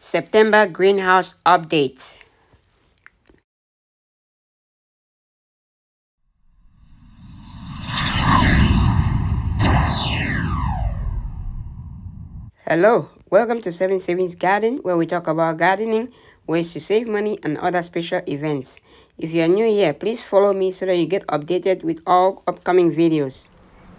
September greenhouse update. Hello, welcome to 7 Savings Garden, where we talk about gardening, ways to save money, and other special events. If you are new here, please follow me so that you get updated with all upcoming videos.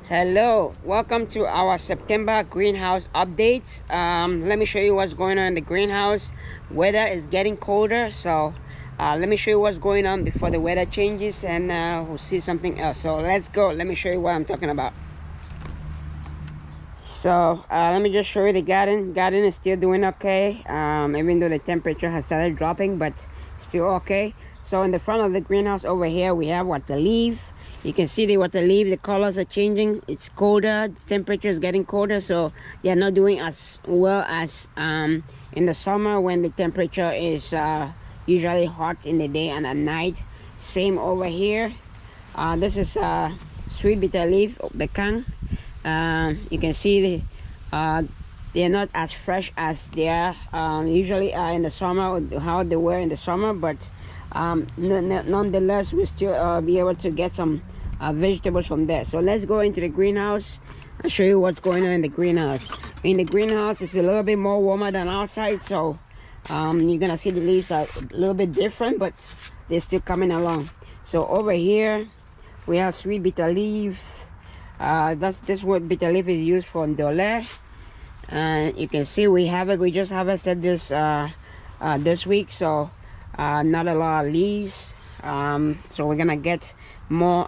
Hello, welcome to our September greenhouse update. Let me show you what's going on in the greenhouse. Weather is getting colder, so let me show you what's going on before the weather changes, and we'll see something else. So let's go. Let me show you what I'm talking about. So let me just show you the garden. Garden is still doing okay, even though the temperature has started dropping, but still okay. So in the front of the greenhouse over here, we have water leaf. You can see the water leaf, the colors are changing. It's colder, the temperature is getting colder, so they're not doing as well as in the summer, when the temperature is usually hot in the day and at night. Same over here. This is sweet bitter leaf, the can. You can see they're not as fresh as they are usually in the summer, how they were in the summer, but nonetheless we'll still be able to get some vegetables from there. So let's go into the greenhouse and show you what's going on in the greenhouse. In the greenhouse, it's a little bit more warmer than outside, so you're gonna see the leaves are a little bit different, but they're still coming along. So over here we have sweet bitter leaf. This what bitter leaf is used for ndole. You can see we have it. We just harvested this this week, so not a lot of leaves. So we're gonna get more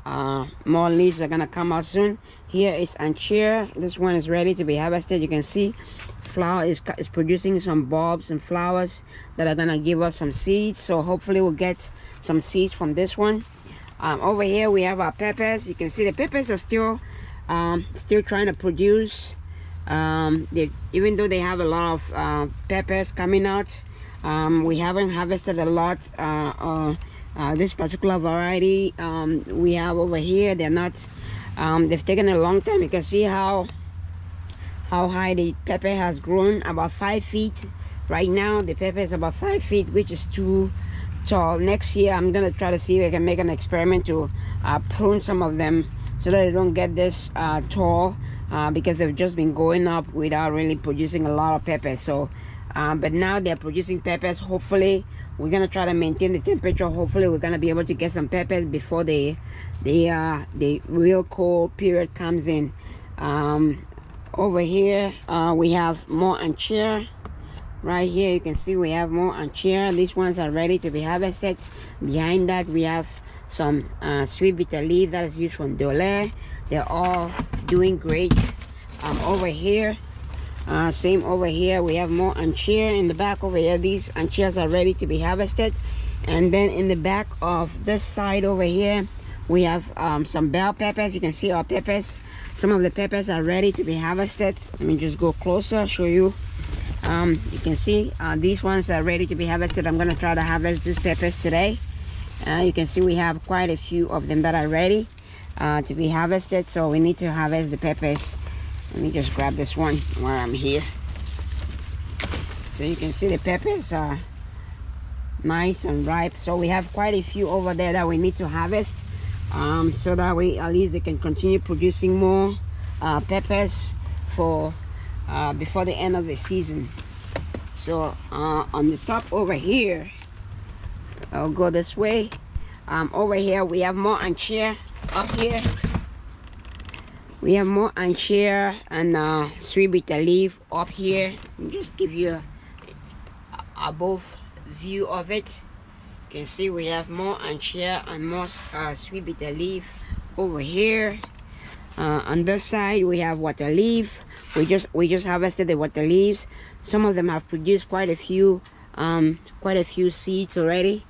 leaves are gonna come out soon. Here is anchir. This one is ready to be harvested. You can see flower is producing some bulbs and flowers that are gonna give us some seeds. So hopefully we'll get some seeds from this one. Over here we have our peppers. You can see the peppers are still trying to produce. Even though they have a lot of peppers coming out, we haven't harvested a lot. This particular variety we have over here, they're not they've taken a long time. You can see how high the pepper has grown, about 5 feet. Right now the pepper is about 5 feet, which is too tall. Next year I'm gonna try to see if I can make an experiment to prune some of them so that they don't get this tall, because they've just been going up without really producing a lot of peppers. So but now they're producing peppers. Hopefully we're gonna try to maintain the temperature. Hopefully we're gonna be able to get some peppers before the real cold period comes in. Over here we have more anchir. Right here you can see we have more anchir. These ones are ready to be harvested. Behind that we have some sweet bitter leaf that is used for ndole. They're all doing great. Over here, same over here, we have more anchir. In the back over here, these anchirs are ready to be harvested. And then in the back of this side over here, we have some bell peppers. You can see our peppers. Some of the peppers are ready to be harvested. Let me just go closer, show you. You can see these ones are ready to be harvested. I'm gonna try to harvest these peppers today. You can see we have quite a few of them that are ready to be harvested, so we need to harvest the peppers. Let me just grab this one while I'm here. So you can see the peppers are nice and ripe, so we have quite a few over there that we need to harvest, so that way at least they can continue producing more peppers for before the end of the season. So on the top over here, I'll go this way. Over here we have more anchir. Up here we have more anchir and sweet bitter leaf. Up here, I'll just give you a both view of it. You can see we have more anchir and more sweet bitter leaf. Over here on this side we have water leaf. We just harvested the water leaves. Some of them have produced quite a few seeds already.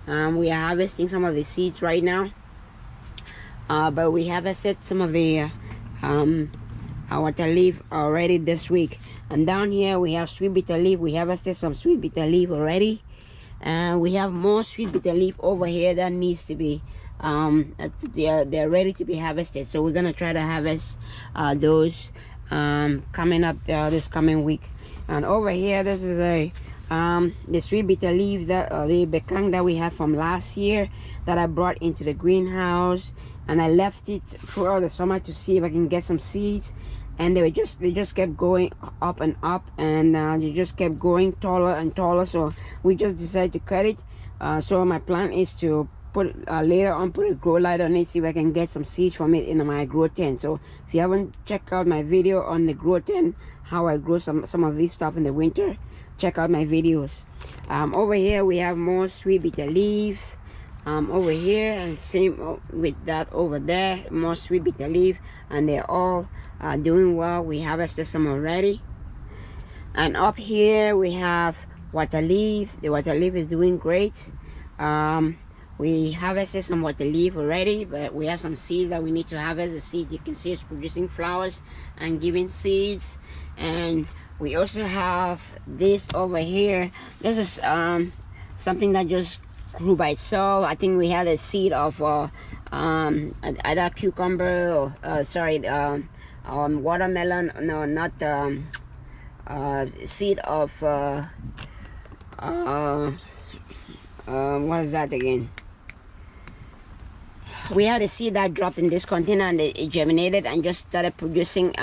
We are harvesting some of the seeds right now, but we harvested some of the water leaf already this week. And down here we have sweet bitter leaf. We harvested some sweet bitter leaf already, and we have more sweet bitter leaf over here that needs to be they're ready to be harvested. So we're gonna try to harvest those coming up this coming week. And over here, this is a the sweet bitter leaf, that the bekang that we had from last year that I brought into the greenhouse, and I left it throughout the summer to see if I can get some seeds, and they just kept going up and up, and they just kept growing taller and taller. So we just decided to cut it. So my plan is to put later on put a grow light on it, see if I can get some seeds from it in my grow tent. So if you haven't checked out my video on the grow tent, how I grow some of this stuff in the winter, check out my videos. Over here we have more sweet bitter leaf. Over here, and same with that over there, more sweet bitter leaf, and they're all doing well. We harvested some already. And up here we have water leaf. The water leaf is doing great. We harvested some water leaf already, but we have some seeds that we need to harvest. The seeds, you can see it's producing flowers and giving seeds. And we also have this over here. This is something that just grew by itself. I think we had a seed of either cucumber or watermelon. No, not seed of what is that again? We had a seed that dropped in this container, and it germinated and just started producing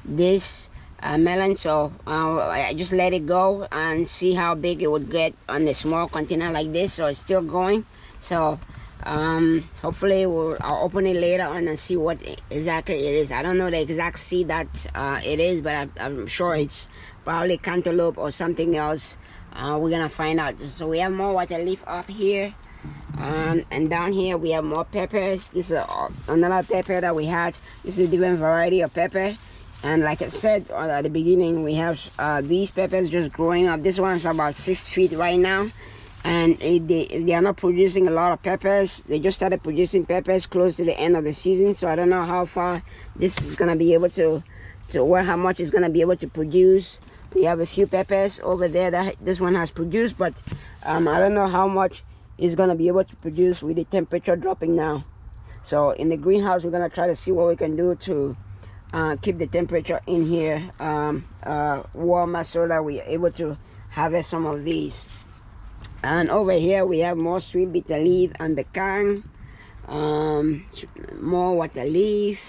this melon. So I just let it go and see how big it would get on a small container like this. So it's still going. So hopefully I'll open it later on and see what exactly it is. I don't know the exact seed that it is, but I'm sure it's probably cantaloupe or something else. We're gonna find out. So we have more water leaf up here, and down here we have more peppers. This is another pepper that we had. This is a different variety of pepper, and like I said at the beginning, we have these peppers just growing up. This one's about 6 feet right now, and they are not producing a lot of peppers. They just started producing peppers close to the end of the season, so I don't know how far this is gonna be able to how much it's gonna be able to produce. We have a few peppers over there that this one has produced, but I don't know how much it's gonna be able to produce with the temperature dropping now. So in the greenhouse, we're gonna try to see what we can do to keep the temperature in here warmer, so that we're able to harvest some of these. And over here we have more sweet bitter leaf and bekang, more water leaf.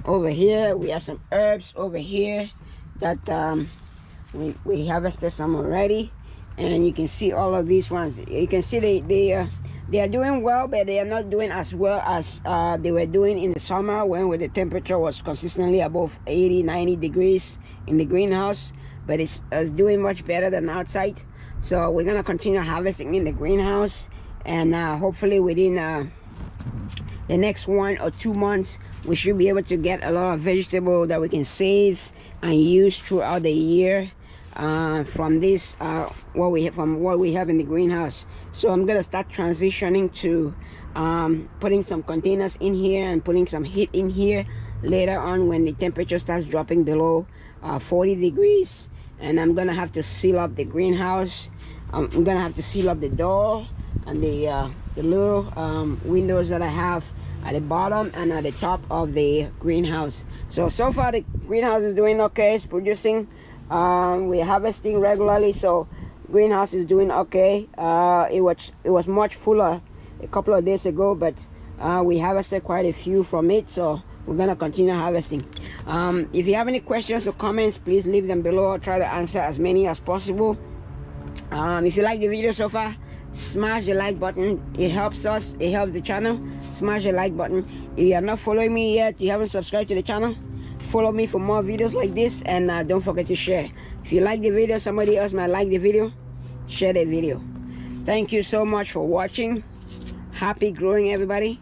Over here we have some herbs over here that we harvested some already, and you can see all of these ones. You can see they are doing well, but they are not doing as well as they were doing in the summer when the temperature was consistently above 80-90 degrees in the greenhouse. But it's doing much better than outside. So we're gonna continue harvesting in the greenhouse, and hopefully within the next 1 or 2 months we should be able to get a lot of vegetable that we can save and use throughout the year from this what we have in the greenhouse. So I'm gonna start transitioning to putting some containers in here and putting some heat in here later on when the temperature starts dropping below 40 degrees, and I'm gonna have to seal up the greenhouse. I'm gonna have to seal up the door and the little windows that I have at the bottom and at the top of the greenhouse. So far the greenhouse is doing okay. It's producing. We're harvesting regularly, so greenhouse is doing okay. It was much fuller a couple of days ago, but we harvested quite a few from it, so we're gonna continue harvesting. If you have any questions or comments, please leave them below. I'll try to answer as many as possible. If you like the video so far, smash the like button. It helps us, it helps the channel. Smash the like button. If you are not following me yet, you haven't subscribed to the channel, follow me for more videos like this, and don't forget to share. If you like the video, somebody else might like the video, share the video. Thank you so much for watching. Happy growing, everybody.